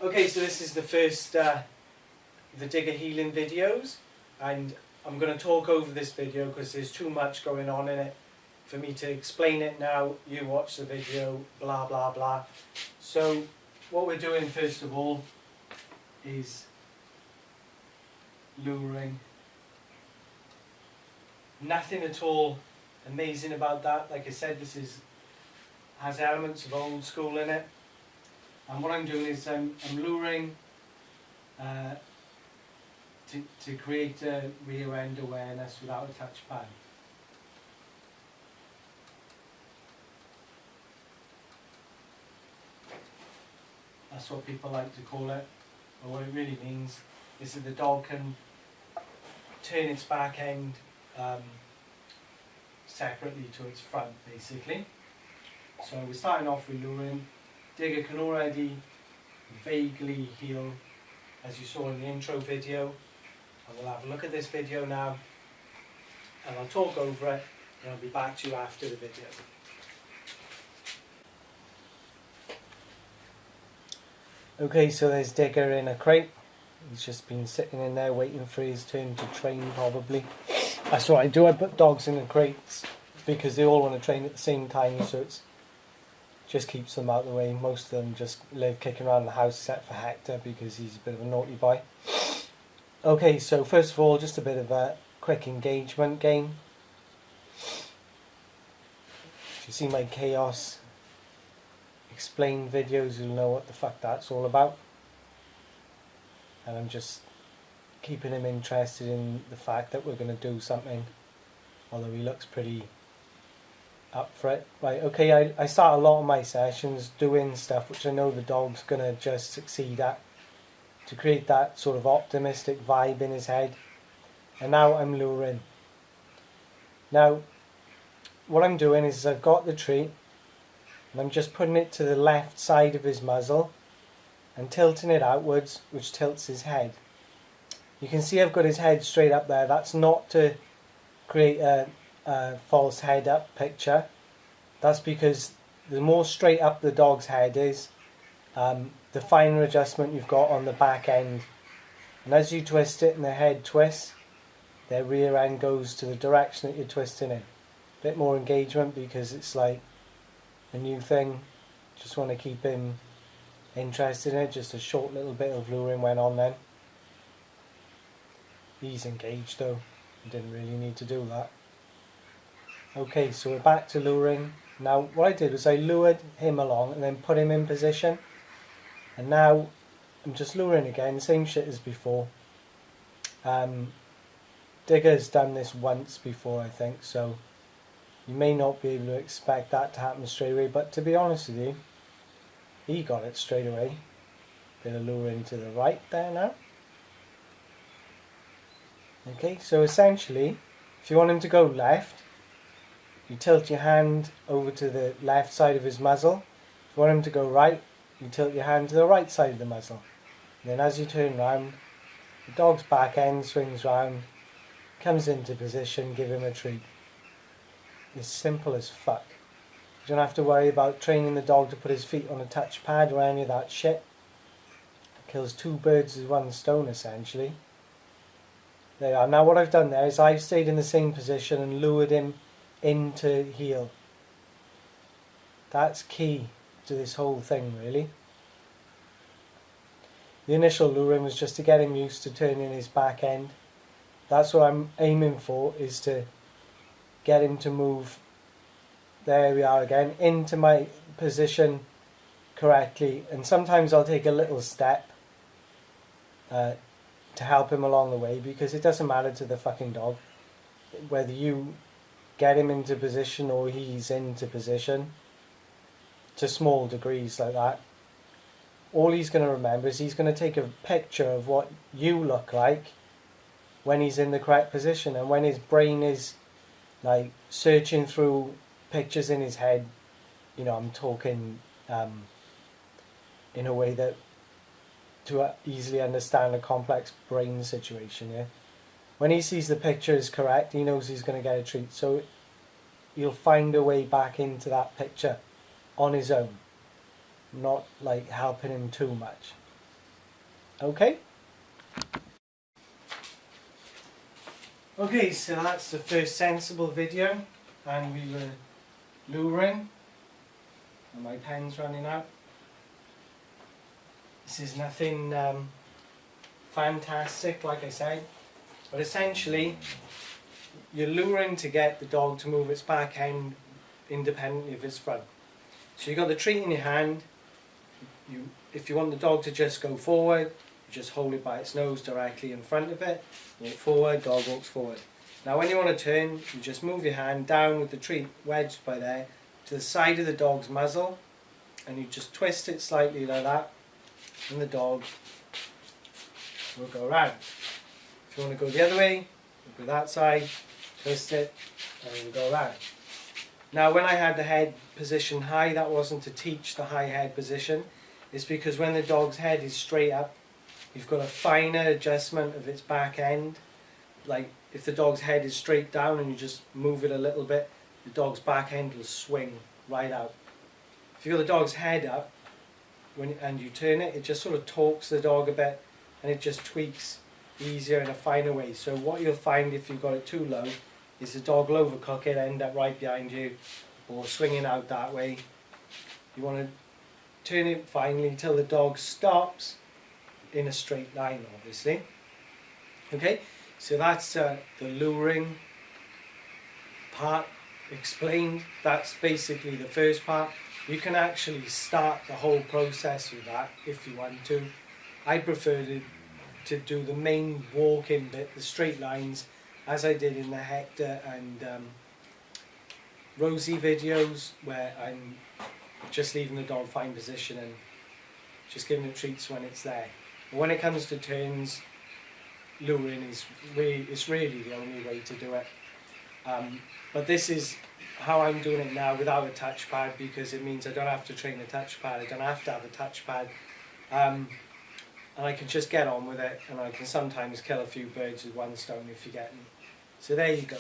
Okay, so this is the first the Digga healing videos, and I'm going to talk over this video because there's too much going on in it for me to explain it now. You watch the video, blah blah blah. So what we're doing first of all is luring. Nothing at all amazing about that. Like I said, this has elements of old school in it. And what I'm doing is I'm luring to create a rear end awareness without a touchpad. That's what people like to call it. But what it really means is that the dog can turn its back end separately to its front, basically. So we're starting off with luring. Digga can already vaguely heel, as you saw in the intro video. And we'll have a look at this video now, and I'll talk over it, and I'll be back to you after the video. Okay, so there's Digga in a crate. He's just been sitting in there waiting for his turn to train, probably. That's what I do. I put dogs in the crates because they all want to train at the same time, so it just keeps them out of the way. Most of them just live kicking around the house, except for Hector because he's a bit of a naughty boy. Okay, so first of all, just a bit of a quick engagement game. If you see my chaos explain videos, you'll know what the fuck that's all about. And I'm just keeping him interested in the fact that we're going to do something, although he looks pretty up for it. Right, okay, I start a lot of my sessions doing stuff which I know the dog's going to just succeed at, to create that sort of optimistic vibe in his head. And now I'm luring. Now, what I'm doing is I've got the treat, and I'm just putting it to the left side of his muzzle and tilting it outwards, which tilts his head. You can see I've got his head straight up there. That's not to create a false head up picture. That's because the more straight up the dog's head is, the finer adjustment you've got on the back end. And as you twist it and the head twists, their rear end goes to the direction that you're twisting in. A bit more engagement because it's like a new thing. Just want to keep him interested in it. Just a short little bit of luring went on then. He's engaged though. I didn't really need to do that. Okay, so we're back to luring. Now what I did was I lured him along and then put him in position. And now I'm just luring again, same shit as before. Digga's done this once before, I think, so you may not be able to expect that to happen straight away, but to be honest with you, he got it straight away. Bit of luring to the right there now. Okay, so essentially, if you want him to go left, you tilt your hand over to the left side of his muzzle. If you want him to go right, you tilt your hand to the right side of the muzzle. And then as you turn round, the dog's back end swings round, comes into position, give him a treat. It's simple as fuck. You don't have to worry about training the dog to put his feet on a touchpad or any of that shit. It kills two birds with one stone, essentially. There you are. Now what I've done there is I've stayed in the same position and lured him into heel. That's key to this whole thing, really. The initial luring was just to get him used to turning his back end. That's what I'm aiming for, is to get him to move, there we are again, into my position correctly. And sometimes I'll take a little step to help him along the way, because it doesn't matter to the fucking dog whether you get him into position or he's into position, to small degrees like that. All he's going to remember is he's going to take a picture of what you look like when he's in the correct position, and when his brain is like searching through pictures in his head, you know, I'm talking in a way that to easily understand a complex brain situation, yeah. When he sees the picture is correct, he knows he's going to get a treat, so he'll find a way back into that picture on his own, not like helping him too much. Okay? Okay, so that's the first sensible video, and we were luring, and my pen's running out. This is nothing fantastic, like I said, but essentially you're luring to get the dog to move its back end independently of its front. So you've got the treat in your hand. If you want the dog to just go forward, you just hold it by its nose directly in front of it, walk forward, dog walks forward. Now when you want to turn, you just move your hand down with the treat wedged by there to the side of the dog's muzzle, and you just twist it slightly like that, and the dog will go around. If you want to go the other way, go that side, twist it, and it will go around. Now when I had the head position high, that wasn't to teach the high head position. It's because when the dog's head is straight up, you've got a finer adjustment of its back end. Like if the dog's head is straight down and you just move it a little bit, the dog's back end will swing right out. If you've got the dog's head up and you turn it, it just sort of torques the dog a bit, and it just tweaks easier in a finer way. So what you'll find if you've got it too low is the dog will overcook it, end up right behind you or swinging out that way. You want to turn it finely until the dog stops in a straight line, obviously. Okay, so that's the luring part explained. That's basically the first part. You can actually start the whole process with that if you want to. I prefer to do the main walk-in bit, the straight lines, as I did in the Hector and Rosie videos, where I'm just leaving the dog fine position and just giving it treats when it's there. But when it comes to turns, luring is really the only way to do it. But this is how I'm doing it now without a touchpad, because it means I don't have to train a touchpad, I don't have to have a touchpad, and I can just get on with it, and I can sometimes kill a few birds with one stone if you get me. So there you go.